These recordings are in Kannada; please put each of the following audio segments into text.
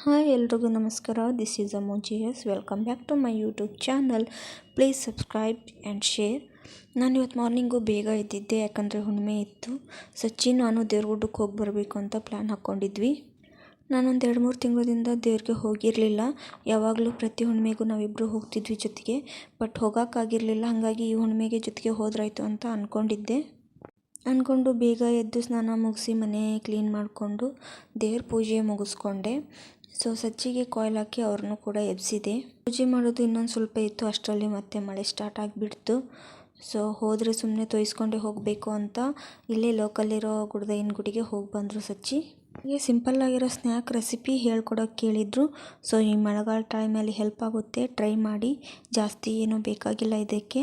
ಹಾಯ್ ಎಲ್ರಿಗೂ ನಮಸ್ಕಾರ. ದಿಸ್ ಈಸ್ ಅಮೋಜಿಯಸ್. Welcome back to my YouTube channel. Please subscribe and share. ನಾನು ಇವತ್ತು ಮಾರ್ನಿಂಗು ಬೇಗ ಎದ್ದಿದ್ದೆ, ಯಾಕಂದರೆ ಹುಣ್ಣಿಮೆ ಇತ್ತು. ನಾನು ದೇವ್ರಗುಡ್ಡಕ್ಕೆ ಹೋಗಿ ಬರಬೇಕು ಅಂತ ಪ್ಲ್ಯಾನ್ ಹಾಕ್ಕೊಂಡಿದ್ವಿ. ನಾನೊಂದು 2-3 ತಿಂಗಳಿಂದ ದೇವ್ರಿಗೆ ಹೋಗಿರಲಿಲ್ಲ. ಯಾವಾಗಲೂ ಪ್ರತಿ ಹುಣ್ಣಿಮೆಗೂ ನಾವಿಬ್ಬರು ಹೋಗ್ತಿದ್ವಿ ಜೊತೆಗೆ, ಬಟ್ ಹೋಗೋಕ್ಕಾಗಿರಲಿಲ್ಲ. ಹಾಗಾಗಿ ಈ ಹುಣ್ಣಿಮೆಗೆ ಜೊತೆಗೆ ಹೋದ್ರಾಯ್ತು ಅಂತ ಅಂದ್ಕೊಂಡು ಬೇಗ ಎದ್ದು ಸ್ನಾನ ಮುಗಿಸಿ ಮನೆ ಕ್ಲೀನ್ ಮಾಡಿಕೊಂಡು ದೇವ್ರ ಪೂಜೆ ಮುಗಿಸ್ಕೊಂಡೆ. ಸಜ್ಜಿಗೆ ಕಾಯಿಲ್ ಹಾಕಿ ಅವ್ರನ್ನೂ ಕೂಡ ಎಬ್ಸಿದೆ. ಪೂಜೆ ಮಾಡೋದು ಇನ್ನೊಂದು ಸ್ವಲ್ಪ ಇತ್ತು, ಅಷ್ಟರಲ್ಲಿ ಮತ್ತೆ ಮಳೆ ಸ್ಟಾರ್ಟ್ ಆಗಿಬಿಡ್ತು. ಹೋದರೆ ಸುಮ್ಮನೆ ತೊಯಿಸ್ಕೊಂಡೇ ಹೋಗಬೇಕು ಅಂತ ಇಲ್ಲೇ ಲೋಕಲ್ಲಿರೋ ಗುಡ್ದೈನ ಗುಡಿಗೆ ಹೋಗಿ ಬಂದರು ಸಜ್ಜಿ. ಹಾಗೆ ಸಿಂಪಲ್ಲಾಗಿರೋ ಸ್ನ್ಯಾಕ್ ರೆಸಿಪಿ ಹೇಳ್ಕೊಡೋಕೆ ಕೇಳಿದರು. ಈ ಮಳೆಗಾಲ ಟೈಮಲ್ಲಿ ಹೆಲ್ಪ್ ಆಗುತ್ತೆ, ಟ್ರೈ ಮಾಡಿ. ಜಾಸ್ತಿ ಏನೂ ಬೇಕಾಗಿಲ್ಲ ಇದಕ್ಕೆ.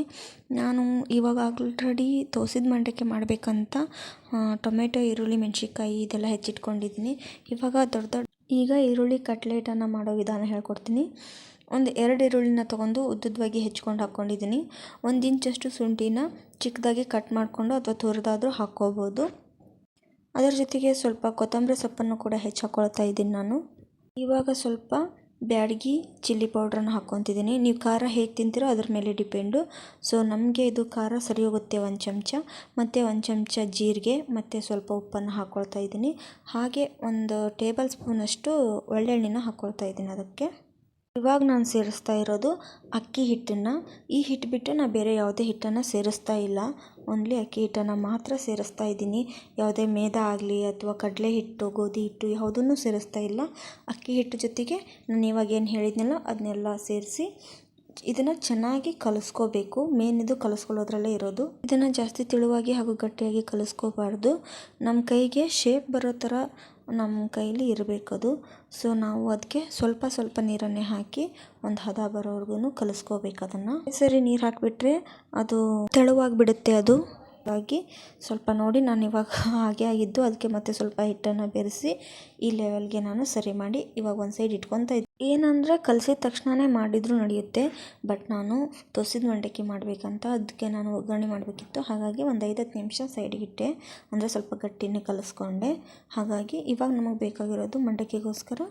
ನಾನು ಇವಾಗ ಆಲ್ರೆಡಿ ತೋಸಿದ ಮಂಡಕ್ಕಿ ಮಾಡಬೇಕಂತ ಟೊಮೆಟೊ, ಈರುಳ್ಳಿ, ಮೆಣಸಿನ್ಕಾಯಿ ಇದೆಲ್ಲ ಹೆಚ್ಚಿಟ್ಕೊಂಡಿದ್ದೀನಿ. ಈಗ ಈರುಳ್ಳಿ ಕಟ್ಲೆಟನ್ನು ಮಾಡೋ ವಿಧಾನ ಹೇಳ್ಕೊಡ್ತೀನಿ. ಒಂದು 2 ಈರುಳ್ಳಿನ ತೊಗೊಂಡು ಉದ್ದುದ್ದವಾಗಿ ಹೆಚ್ಕೊಂಡು ಹಾಕ್ಕೊಂಡಿದ್ದೀನಿ. 1 ಇಂಚಷ್ಟು ಶುಂಠಿನ ಚಿಕ್ಕದಾಗಿ ಕಟ್ ಮಾಡಿಕೊಂಡು ಅಥವಾ ತುರಿದಾದರೂ ಹಾಕ್ಕೋಬೋದು. ಅದರ ಜೊತೆಗೆ ಸ್ವಲ್ಪ ಕೊತ್ತಂಬರಿ ಸೊಪ್ಪನ್ನು ಕೂಡ ಹಾಕ್ಕೊಳ್ತಾ ಇದ್ದೀನಿ ನಾನು. ಇವಾಗ ಸ್ವಲ್ಪ ಬ್ಯಾಡಗಿ ಚಿಲ್ಲಿ ಪೌಡ್ರನ್ನು ಹಾಕ್ಕೊತಿದ್ದೀನಿ. ನೀವು ಖಾರ ಹೇಗೆ ತಿಂತೀರೋ ಅದ್ರ ಮೇಲೆ ಡಿಪೆಂಡು. ನಮಗೆ ಇದು ಖಾರ ಸರಿ ಹೋಗುತ್ತೆ. 1 ಚಮಚ ಮತ್ತು 1 ಚಮಚ ಜೀರಿಗೆ ಮತ್ತು ಸ್ವಲ್ಪ ಉಪ್ಪನ್ನು ಹಾಕ್ಕೊಳ್ತಾ ಇದ್ದೀನಿ. ಹಾಗೆ 1 ಟೇಬಲ್ ಸ್ಪೂನಷ್ಟು ಒಳ್ಳೆಣ್ಣೆನ ಹಾಕ್ಕೊಳ್ತಾ ಇದ್ದೀನಿ ಅದಕ್ಕೆ. ಇವಾಗ ನಾನು ಸೇರಿಸ್ತಾ ಇರೋದು ಅಕ್ಕಿ ಹಿಟ್ಟನ್ನು. ಈ ಹಿಟ್ಟು ಬಿಟ್ಟು ನಾನು ಬೇರೆ ಯಾವುದೇ ಹಿಟ್ಟನ್ನು ಸೇರಿಸ್ತಾ ಇಲ್ಲ. ಓನ್ಲಿ ಅಕ್ಕಿ ಹಿಟ್ಟನ್ನು ಮಾತ್ರ ಸೇರಿಸ್ತಾ ಇದ್ದೀನಿ. ಯಾವುದೇ ಮೇದ ಆಗಲಿ ಅಥವಾ ಕಡಲೆ ಹಿಟ್ಟು, ಗೋಧಿ ಹಿಟ್ಟು ಯಾವುದನ್ನು ಸೇರಿಸ್ತಾ ಇಲ್ಲ. ಅಕ್ಕಿ ಹಿಟ್ಟು ಜೊತೆಗೆ ನಾನು ಇವಾಗ ಏನು ಹೇಳಿದ್ನಲ್ಲ ಅದನ್ನೆಲ್ಲ ಸೇರಿಸಿ ಇದನ್ನು ಚೆನ್ನಾಗಿ ಕಲಿಸ್ಕೋಬೇಕು. ಮೇನ್ ಇದು ಕಲಿಸ್ಕೊಳ್ಳೋದ್ರಲ್ಲೇ ಇರೋದು. ಇದನ್ನು ಜಾಸ್ತಿ ತೆಳುವಾಗಿ ಹಾಗೂ ಗಟ್ಟಿಯಾಗಿ ಕಲಿಸ್ಕೋಬಾರ್ದು. ನಮ್ಮ ಕೈಗೆ ಶೇಪ್ ಬರೋ ಥರ ನಮ್ಮ ಕೈಲಿ ಇರಬೇಕದು. ನಾವು ಅದಕ್ಕೆ ಸ್ವಲ್ಪ ನೀರನ್ನೇ ಹಾಕಿ ಒಂದು ಹದ ಬರೋವರೆಗೂ ಕಲಿಸ್ಕೋಬೇಕು. ಅದನ್ನು ಸರಿ ನೀರು ಹಾಕಿಬಿಟ್ರೆ ಅದು ತೆಳುವಾಗಿಬಿಡುತ್ತೆ. ಅದು ಹಾಗಾಗಿ ಸ್ವಲ್ಪ ನೋಡಿ, ನಾನು ಇವಾಗ ಹಾಗೆ ಆಗಿದ್ದು, ಅದಕ್ಕೆ ಮತ್ತೆ ಸ್ವಲ್ಪ ಹಿಟ್ಟನ್ನು ಬೆರೆಸಿ ಈ ಲೆವೆಲ್ಗೆ ನಾನು ಸರಿ ಮಾಡಿ ಇವಾಗ ಒಂದು ಸೈಡ್ ಇಟ್ಕೊತಾ ಇದ್ದೆ. ಏನಂದರೆ ಕಲಸಿದ ತಕ್ಷಣವೇ ಮಾಡಿದರೂ ನಡೆಯುತ್ತೆ, ಬಟ್ ನಾನು ತೋಸಿದ ಮಂಡಕ್ಕಿ ಮಾಡಬೇಕಂತ ಅದಕ್ಕೆ ನಾನು ಒಗ್ಗರಣೆ ಮಾಡಬೇಕಿತ್ತು. ಹಾಗಾಗಿ ಒಂದು 5-10 ನಿಮಿಷ ಸೈಡಿಗೆ ಇಟ್ಟೆ, ಅಂದರೆ ಸ್ವಲ್ಪ ಗಟ್ಟಿನೇ ಕಲಿಸ್ಕೊಂಡೆ. ಹಾಗಾಗಿ ಇವಾಗ ನಮಗೆ ಬೇಕಾಗಿರೋದು ಮಂಡಕ್ಕಿಗೋಸ್ಕರ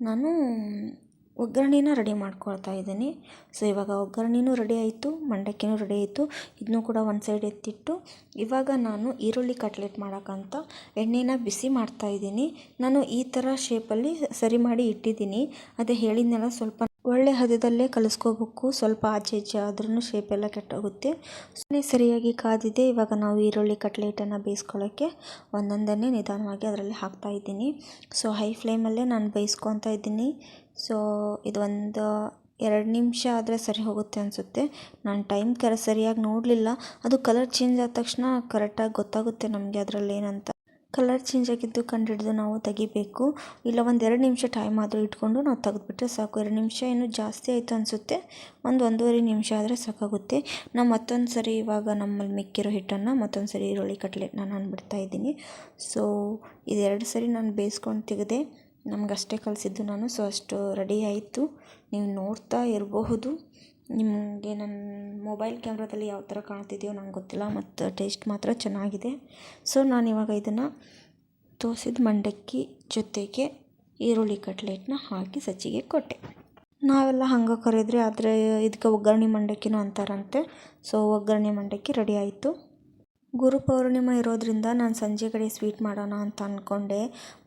ನಾನು ಒಗ್ಗರಣೆನ ರೆಡಿ ಮಾಡ್ಕೊಳ್ತಾ ಇದ್ದೀನಿ. ಇವಾಗ ಒಗ್ಗರಣೆನೂ ರೆಡಿ ಆಯಿತು, ಮಂಡಕ್ಕಿನೂ ರೆಡಿ ಆಯಿತು. ಇದನ್ನೂ ಕೂಡ ಒಂದು ಸೈಡ್ ಎತ್ತಿಟ್ಟು ಇವಾಗ ನಾನು ಈರುಳ್ಳಿ ಕಟ್ಲೆಟ್ ಮಾಡೋಕ್ಕಂತ ಎಣ್ಣೆನ ಬಿಸಿ ಮಾಡ್ತಾ ಇದ್ದೀನಿ. ನಾನು ಈ ಥರ ಶೇಪಲ್ಲಿ ಸರಿ ಮಾಡಿ ಇಟ್ಟಿದ್ದೀನಿ. ಅದೇ ಹೇಳಿದ್ನೆಲ್ಲ ಸ್ವಲ್ಪ ಒಳ್ಳೆ ಹದದಲ್ಲೇ ಕಲಿಸ್ಕೋಬೇಕು. ಸ್ವಲ್ಪ ಆಚೆ ಈಚೆ ಆದ್ರೂ ಶೇಪೆಲ್ಲ ಕೆಟ್ಟೋಗುತ್ತೆ. ಸರಿಯಾಗಿ ಕಾದಿದೆ. ಇವಾಗ ನಾವು ಈರುಳ್ಳಿ ಕಟ್ಲೆಟನ್ನು ಬೇಯಿಸ್ಕೊಳ್ಳೋಕ್ಕೆ ಒಂದೊಂದನ್ನೇ ನಿಧಾನವಾಗಿ ಅದರಲ್ಲಿ ಹಾಕ್ತಾ ಇದ್ದೀನಿ. ಹೈ ಫ್ಲೇಮಲ್ಲೇ ನಾನು ಬೇಯಿಸ್ಕೊತಾ ಇದ್ದೀನಿ. ಇದು ಒಂದು 2 ನಿಮಿಷ ಆದರೆ ಸರಿ ಹೋಗುತ್ತೆ ಅನಿಸುತ್ತೆ. ನಾನು ಟೈಮ್ ಸರಿಯಾಗಿ ನೋಡಲಿಲ್ಲ. ಅದು ಕಲರ್ ಚೇಂಜ್ ಆದ ತಕ್ಷಣ ಕರೆಕ್ಟಾಗಿ ಗೊತ್ತಾಗುತ್ತೆ ನಮಗೆ ಅದರಲ್ಲಿ ಏನಂತ. ಕಲರ್ ಚೇಂಜ್ ಆಗಿದ್ದು ಕಂಡುಹಿಡಿದು ನಾವು ತೆಗಿಬೇಕು. ಇಲ್ಲ 1-2 ನಿಮಿಷ ಟೈಮ್ ಆದರೂ ಇಟ್ಕೊಂಡು ನಾವು ತೆಗೆದುಬಿಟ್ರೆ ಸಾಕು. 2 ನಿಮಿಷ ಇನ್ನೂ ಜಾಸ್ತಿ ಆಯಿತು ಅನಿಸುತ್ತೆ. 1-1.5 ನಿಮಿಷ ಆದರೆ ಸಾಕಾಗುತ್ತೆ. ನಾನು ಮತ್ತೊಂದು ಸರಿ ಇವಾಗ ನಮ್ಮಲ್ಲಿ ಮಿಕ್ಕಿರೋ ಹಿಟ್ಟನ್ನು ಮತ್ತೊಂದು ಸರಿ ಈರುಳ್ಳಿ ಕಟ್ಲೆಟ್ನ ನಾನು ಬಿಡ್ತಾ ಇದ್ದೀನಿ. ಇದು 2 ಸರಿ ನಾನು ಬೇಯಿಸ್ಕೊಂಡು ತೆಗೆದೆ. ನಮಗಷ್ಟೇ ಕಲಿಸಿದ್ದು ನಾನು. ಅಷ್ಟು ರೆಡಿ ಆಯಿತು. ನೀವು ನೋಡ್ತಾ ಇರಬಹುದು. ನಿಮಗೆ ನನ್ನ ಮೊಬೈಲ್ ಕ್ಯಾಮ್ರಾದಲ್ಲಿ ಯಾವ ಥರ ಕಾಣ್ತಿದೆಯೋ ನಂಗೆ ಗೊತ್ತಿಲ್ಲ, ಮತ್ತು ಟೇಸ್ಟ್ ಮಾತ್ರ ಚೆನ್ನಾಗಿದೆ. ನಾನಿವಾಗ ಇದನ್ನು ತೋಸಿದ ಮಂಡಕ್ಕಿ ಜೊತೆಗೆ ಈರುಳ್ಳಿ ಕಟ್ಲೆಟ್ನ ಹಾಕಿ ಸಜ್ಜಿಗೆ ಕೊಟ್ಟೆ. ನಾವೆಲ್ಲ ಹಂಗೆ ಕರೆದ್ರೆ, ಆದರೆ ಇದಕ್ಕೆ ಒಗ್ಗರಣೆ ಮಂಡಕ್ಕಿನೂ ಅಂತಾರಂತೆ. ಒಗ್ಗರಣೆ ಮಂಡಕ್ಕಿ ರೆಡಿ ಆಯಿತು. ಗುರುಪೌರ್ಣಿಮೆ ಇರೋದ್ರಿಂದ ನಾನು ಸಂಜೆ ಕಡೆ ಸ್ವೀಟ್ ಮಾಡೋಣ ಅಂತ ಅಂದ್ಕೊಂಡೆ.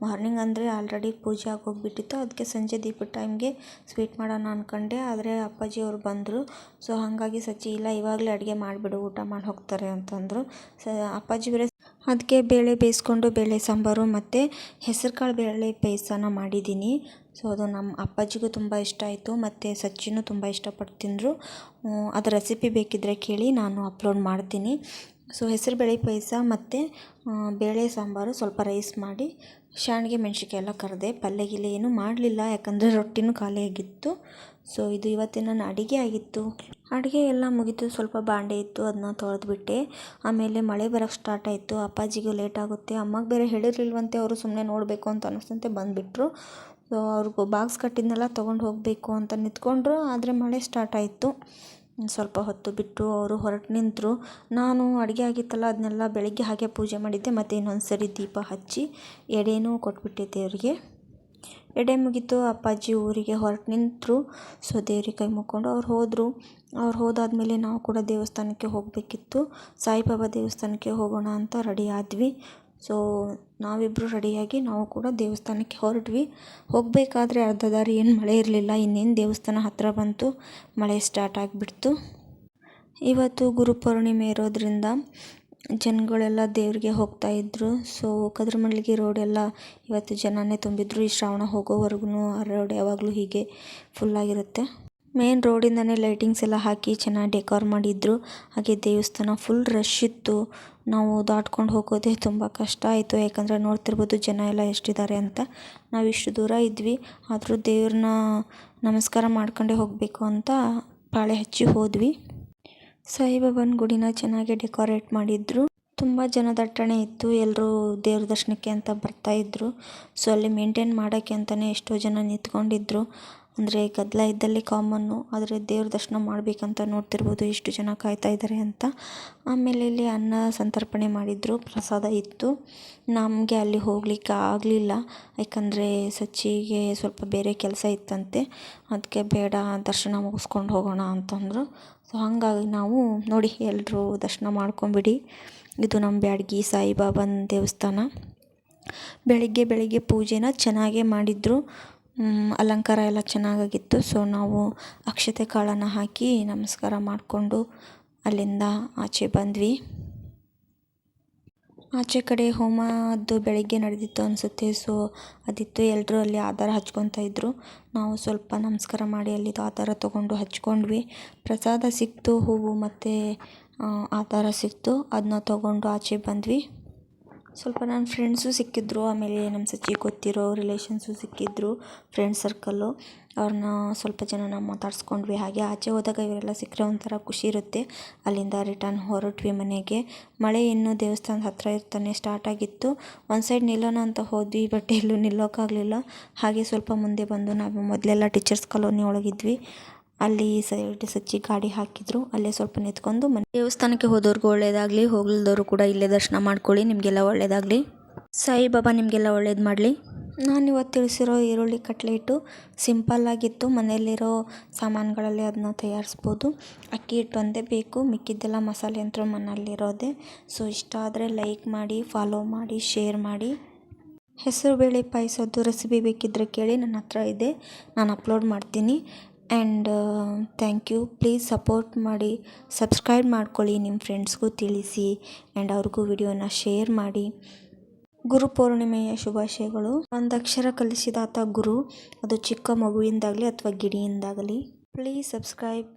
ಮಾರ್ನಿಂಗ್ ಅಂದರೆ ಆಲ್ರೆಡಿ ಪೂಜೆ ಆಗೋಗ್ಬಿಟ್ಟಿತ್ತು. ಅದಕ್ಕೆ ಸಂಜೆ ದೀಪದ ಟೈಮ್ಗೆ ಸ್ವೀಟ್ ಮಾಡೋಣ ಅಂದ್ಕೊಂಡೆ. ಆದರೆ ಅಪ್ಪಾಜಿಯವರು ಬಂದರು. ಹಾಗಾಗಿ ಸಜ್ಜಿ ಇಲ್ಲ, ಇವಾಗಲೇ ಅಡುಗೆ ಮಾಡಿಬಿಡು, ಊಟ ಮಾಡಿ ಹೋಗ್ತಾರೆ ಅಂತಂದರು. ಅಪ್ಪಾಜಿ ಬೇರೆ ಅದಕ್ಕೆ ಬೇಳೆ ಬೇಯಿಸ್ಕೊಂಡು ಬೇಳೆ ಸಾಂಬಾರು ಮತ್ತು ಹೆಸರುಕಾಳು ಬೇಳೆ ಪಾಯಸನ ಮಾಡಿದ್ದೀನಿ. ಅದು ನಮ್ಮ ಅಪ್ಪಾಜಿಗೂ ತುಂಬ ಇಷ್ಟ ಆಯಿತು, ಮತ್ತು ಸಜ್ಜಿನೂ ತುಂಬ ಇಷ್ಟಪಟ್ಟು ತಿಂದರು. ಅದರ ರೆಸಿಪಿ ಬೇಕಿದ್ದರೆ ಕೇಳಿ, ನಾನು ಅಪ್ಲೋಡ್ ಮಾಡ್ತೀನಿ. ಹೆಸರುಬೇಳೆ ಪಾಯಸ ಮತ್ತು ಬೇಳೆ ಸಾಂಬಾರು, ಸ್ವಲ್ಪ ರೈಸ್ ಮಾಡಿ ಶಾವಿಗೆ ಮೆಣಸಿನ್ಕಾಯಿ ಎಲ್ಲ ಕರೆದೆ. ಪಲ್ಯ ಗಿಲ್ಯ ಏನೂ ಮಾಡಲಿಲ್ಲ, ಯಾಕಂದರೆ ರೊಟ್ಟಿನೂ ಖಾಲಿಯಾಗಿತ್ತು. ಇದು ಇವತ್ತಿನ ನನ್ನ ಅಡುಗೆ ಆಗಿತ್ತು. ಅಡುಗೆ ಎಲ್ಲ ಮುಗಿತು. ಸ್ವಲ್ಪ ಬಾಂಡೆ ಇತ್ತು, ಅದನ್ನ ತೊಳೆದ್ಬಿಟ್ಟೆ. ಆಮೇಲೆ ಮಳೆ ಬರೋಕ್ಕೆ ಸ್ಟಾರ್ಟ್ ಆಯಿತು. ಅಪ್ಪಾಜಿಗೂ ಲೇಟ್ ಆಗುತ್ತೆ. ಅಮ್ಮಗೆ ಬೇರೆ ಹೇಳಿರಲಿಲ್ವಂತೆ, ಅವರು ಸುಮ್ಮನೆ ನೋಡಬೇಕು ಅಂತ ಅನ್ನಿಸ್ತಂತೆ ಬಂದುಬಿಟ್ರು. ಅವ್ರಿಗೂ ಬಾಕ್ಸ್ ಕಟ್ಟಿದ್ನೆಲ್ಲ ತೊಗೊಂಡು ಹೋಗಬೇಕು ಅಂತ ನಿಂತ್ಕೊಂಡ್ರು. ಆದರೆ ಮಳೆ ಸ್ಟಾರ್ಟ್ ಆಯಿತು. ಸ್ವಲ್ಪ ಹೊತ್ತು ಬಿಟ್ಟು ಅವರು ಹೊರಟು ನಿಂತರು. ನಾನು ಅಡುಗೆ ಆಗಿತ್ತಲ್ಲ ಅದನ್ನೆಲ್ಲ ಬೆಳಗ್ಗೆ ಹಾಗೆ ಪೂಜೆ ಮಾಡಿದ್ದೆ, ಮತ್ತು ಇನ್ನೊಂದು ಸರಿ ದೀಪ ಹಚ್ಚಿ ಎಡೆನೂ ಕೊಟ್ಬಿಟ್ಟೆ ದೇವರಿಗೆ. ಎಡೆ ಮುಗೀತು ಅಪ್ಪಾಜಿ ಊರಿಗೆ ಹೊರಟು ನಿಂತರು. ಸೊ ದೇವ್ರಿಗೆ ಕೈ ಮುಕ್ಕೊಂಡು ಅವ್ರು ಹೋದರು. ಅವ್ರು ಹೋದಾದ್ಮೇಲೆ ನಾವು ಕೂಡ ದೇವಸ್ಥಾನಕ್ಕೆ ಹೋಗಬೇಕಿತ್ತು. ಸಾಯಿಬಾಬಾ ದೇವಸ್ಥಾನಕ್ಕೆ ಹೋಗೋಣ ಅಂತ ರೆಡಿ ಆದ್ವಿ. ಸೊ ನಾವಿಬ್ಬರು ರೆಡಿಯಾಗಿ ನಾವು ಕೂಡ ದೇವಸ್ಥಾನಕ್ಕೆ ಹೊರಟ್ವಿ. ಹೋಗಬೇಕಾದ್ರೆ ಅರ್ಧ ದಾರಿ ಏನು ಮಳೆ ಇರಲಿಲ್ಲ. ಇನ್ನೇನು ದೇವಸ್ಥಾನ ಹತ್ತಿರ ಬಂತು, ಮಳೆ ಸ್ಟಾರ್ಟ್ ಆಗಿಬಿಡ್ತು. ಇವತ್ತು ಗುರುಪೌರ್ಣಿಮೆ ಇರೋದ್ರಿಂದ ಜನಗಳೆಲ್ಲ ದೇವ್ರಿಗೆ ಹೋಗ್ತಾಯಿದ್ರು. ಸೊ ಕದ್ರಮಂಡ್ಲಿಗೆ ರೋಡೆಲ್ಲ ಇವತ್ತು ಜನನೇ ತುಂಬಿದ್ರು. ಈ ಶ್ರಾವಣ ಹೋಗೋವರೆಗೂ ಆ ರೋಡ್ ಯಾವಾಗಲೂ ಹೀಗೆ ಫುಲ್ಲಾಗಿರುತ್ತೆ. ಮೇನ್ ರೋಡಿಂದನೇ ಲೈಟಿಂಗ್ಸ್ ಎಲ್ಲ ಹಾಕಿ ಚೆನ್ನಾಗಿ ಡೆಕೋರ್ ಮಾಡಿದ್ರು. ಹಾಗೆ ದೇವಸ್ಥಾನ ಫುಲ್ ರಶ್ ಇತ್ತು. ನಾವು ದಾಟ್ಕೊಂಡು ಹೋಗೋದೇ ತುಂಬ ಕಷ್ಟ ಆಯಿತು. ಯಾಕಂದರೆ ನೋಡ್ತಿರ್ಬೋದು ಜನ ಎಲ್ಲ ಎಷ್ಟಿದ್ದಾರೆ ಅಂತ. ನಾವು ಇಷ್ಟು ದೂರ ಇದ್ವಿ, ಆದರೂ ದೇವ್ರನ್ನ ನಮಸ್ಕಾರ ಮಾಡ್ಕೊಂಡೇ ಹೋಗಬೇಕು ಅಂತ ಪಾಳೆ ಹಚ್ಚಿ ಹೋದ್ವಿ. ಸಾಯಿಬಾಬಾನ ಗುಡಿನ ಚೆನ್ನಾಗಿ ಡೆಕೋರೇಟ್ ಮಾಡಿದ್ರು. ತುಂಬ ಜನದಟ್ಟಣೆ ಇತ್ತು. ಎಲ್ಲರೂ ದೇವ್ರ ದರ್ಶನಕ್ಕೆ ಅಂತ ಬರ್ತಾಯಿದ್ರು. ಸೊ ಅಲ್ಲಿ ಮೇಂಟೈನ್ ಮಾಡೋಕ್ಕೆ ಅಂತಲೇ ಎಷ್ಟೋ ಜನ ನಿಂತ್ಕೊಂಡಿದ್ರು. ಅಂದರೆ ಗದ್ದಲ ಇದ್ದಲ್ಲಿ ಕಾಮನ್ನು, ಆದರೆ ದೇವ್ರ ದರ್ಶನ ಮಾಡಬೇಕಂತ ನೋಡ್ತಿರ್ಬೋದು ಎಷ್ಟು ಜನ ಕಾಯ್ತಾ ಇದ್ದಾರೆ ಅಂತ. ಆಮೇಲೆ ಇಲ್ಲಿ ಅನ್ನ ಸಂತರ್ಪಣೆ ಮಾಡಿದರು, ಪ್ರಸಾದ ಇತ್ತು. ನಮಗೆ ಅಲ್ಲಿ ಹೋಗಲಿಕ್ಕೆ ಆಗಲಿಲ್ಲ, ಯಾಕಂದರೆ ಸಚ್ಚಿಗೆ ಸ್ವಲ್ಪ ಬೇರೆ ಕೆಲಸ ಇತ್ತಂತೆ. ಅದಕ್ಕೆ ಬೇಡ, ದರ್ಶನ ಮುಗಿಸ್ಕೊಂಡು ಹೋಗೋಣ ಅಂತಂದರು. ಸೊ ಹಾಗಾಗಿ ನಾವು ನೋಡಿ ಎಲ್ಲರೂ ದರ್ಶನ ಮಾಡ್ಕೊಂಬಿಡಿ. ಇದು ನಮ್ಮ ಬ್ಯಾಡಗಿ ಸಾಯಿಬಾಬಾನ ದೇವಸ್ಥಾನ. ಬೆಳಿಗ್ಗೆ ಪೂಜೆನ ಚೆನ್ನಾಗೇ ಮಾಡಿದರು. ಅಲಂಕಾರ ಎಲ್ಲ ಚೆನ್ನಾಗಾಗಿತ್ತು. ಸೊ ನಾವು ಅಕ್ಷತೆ ಕಾಳನ್ನು ಹಾಕಿ ನಮಸ್ಕಾರ ಮಾಡಿಕೊಂಡು ಅಲ್ಲಿಂದ ಆಚೆ ಬಂದ್ವಿ. ಆಚೆ ಕಡೆ ಹೋಮದ್ದು ಬೆಳಿಗ್ಗೆ ನಡೆದಿತ್ತು ಅನಿಸುತ್ತೆ. ಸೊ ಅದಿತ್ತು. ಎಲ್ಲರೂ ಅಲ್ಲಿ ಆಧಾರ ಹಚ್ಕೊತಾ ಇದ್ದರು. ನಾವು ಸ್ವಲ್ಪ ನಮಸ್ಕಾರ ಮಾಡಿ ಅಲ್ಲಿದ್ದು ಆಧಾರ ತೊಗೊಂಡು ಹಚ್ಕೊಂಡ್ವಿ. ಪ್ರಸಾದ ಸಿಕ್ತು, ಹೂವು ಮತ್ತು ಆಧಾರ ಸಿಕ್ತು. ಅದನ್ನ ತೊಗೊಂಡು ಆಚೆ ಬಂದ್ವಿ. ಸ್ವಲ್ಪ ನನ್ನ ಫ್ರೆಂಡ್ಸು ಸಿಕ್ಕಿದ್ರು. ಆಮೇಲೆ ನಮ್ಮ ಸಚ್ಚಿ ಗೊತ್ತಿರೋ ರಿಲೇಷನ್ಸು ಸಿಕ್ಕಿದ್ರು, ಫ್ರೆಂಡ್ ಸರ್ಕಲ್ಲು. ಅವ್ರನ್ನ ಸ್ವಲ್ಪ ಜನನ ಮಾತಾಡ್ಸ್ಕೊಂಡ್ವಿ. ಹಾಗೆ ಆಚೆ ಹೋದಾಗ ಇವರೆಲ್ಲ ಸಿಕ್ಕರೆ ಒಂಥರ ಖುಷಿ ಇರುತ್ತೆ. ಅಲ್ಲಿಂದ ರಿಟರ್ನ್ ಹೊರಟ್ವಿ ಮನೆಗೆ. ಮಳೆ ಇನ್ನೂ ದೇವಸ್ಥಾನದ ಹತ್ತಿರ ಇರ್ತಾನೆ ಸ್ಟಾರ್ಟ್ ಆಗಿತ್ತು. ಒಂದು ಸೈಡ್ ನಿಲ್ಲೋಣ ಅಂತ ಹೋದ್ವಿ, ಬಟ್ ಎಲ್ಲೂ ನಿಲ್ಲೋಕ್ಕಾಗಲಿಲ್ಲ. ಹಾಗೆ ಸ್ವಲ್ಪ ಮುಂದೆ ಬಂದು ನಾವು ಮೊದಲೆಲ್ಲ ಟೀಚರ್ಸ್ ಕಾಲೋನಿ ಒಳಗಿದ್ವಿ. ಅಲ್ಲಿ ಸೈಡ್ ಸಚ್ಚಿ ಗಾಡಿ ಹಾಕಿದ್ರು. ಅಲ್ಲೇ ಸ್ವಲ್ಪ ನಿಂತ್ಕೊಂಡು ದೇವಸ್ಥಾನಕ್ಕೆ ಹೋದವ್ರಿಗೂ ಒಳ್ಳೇದಾಗಲಿ, ಹೋಗ್ಲಿಲ್ದವರು ಕೂಡ ಇಲ್ಲೇ ದರ್ಶನ ಮಾಡ್ಕೊಳ್ಳಿ. ನಿಮಗೆಲ್ಲ ಒಳ್ಳೇದಾಗಲಿ, ಸಾಯಿಬಾಬಾ ನಿಮಗೆಲ್ಲ ಒಳ್ಳೇದು ಮಾಡಲಿ. ನಾನು ಇವತ್ತು ತಿಳಿಸಿರೋ ಈರುಳ್ಳಿ ಕಟ್ಲೆಟು ಸಿಂಪಲ್ಲಾಗಿತ್ತು. ಮನೆಯಲ್ಲಿರೋ ಸಾಮಾನುಗಳಲ್ಲಿ ಅದನ್ನ ತಯಾರಿಸ್ಬೋದು. ಅಕ್ಕಿ ಹಿಟ್ಟು ಒಂದೇ ಬೇಕು, ಮಿಕ್ಕಿದ್ದೆಲ್ಲ ಮಸಾಲೆ ಅಂತೂ ಮನೆಯಲ್ಲಿರೋದೆ. ಸೊ ಇಷ್ಟ ಆದರೆ ಲೈಕ್ ಮಾಡಿ, ಫಾಲೋ ಮಾಡಿ, ಶೇರ್ ಮಾಡಿ. ಹೆಸರುಬೇಳೆ ಪಾಯಸದ್ದು ರೆಸಿಪಿ ಬೇಕಿದ್ದರೆ ಕೇಳಿ, ನನ್ನ ಹತ್ರ ಇದೆ, ನಾನು ಅಪ್ಲೋಡ್ ಮಾಡ್ತೀನಿ. And thank you. Please support ಮಾಡಿ, ಸಬ್ಸ್ಕ್ರೈಬ್ ಮಾಡ್ಕೊಳ್ಳಿ, ನಿಮ್ಮ ಫ್ರೆಂಡ್ಸ್ಗೂ ತಿಳಿಸಿ, ಆ್ಯಂಡ್ ಅವ್ರಿಗೂ ವಿಡಿಯೋನ ಶೇರ್ ಮಾಡಿ. ಗುರುಪೌರ್ಣಿಮೆಯ ಶುಭಾಶಯಗಳು. ಒಂದು ಅಕ್ಷರ ಕಲಿಸಿದಾತ ಗುರು, ಅದು ಚಿಕ್ಕ ಮಗುವಿಂದಾಗಲಿ ಅಥವಾ ಗಿಡಿಯಿಂದಾಗಲಿ. Please subscribe.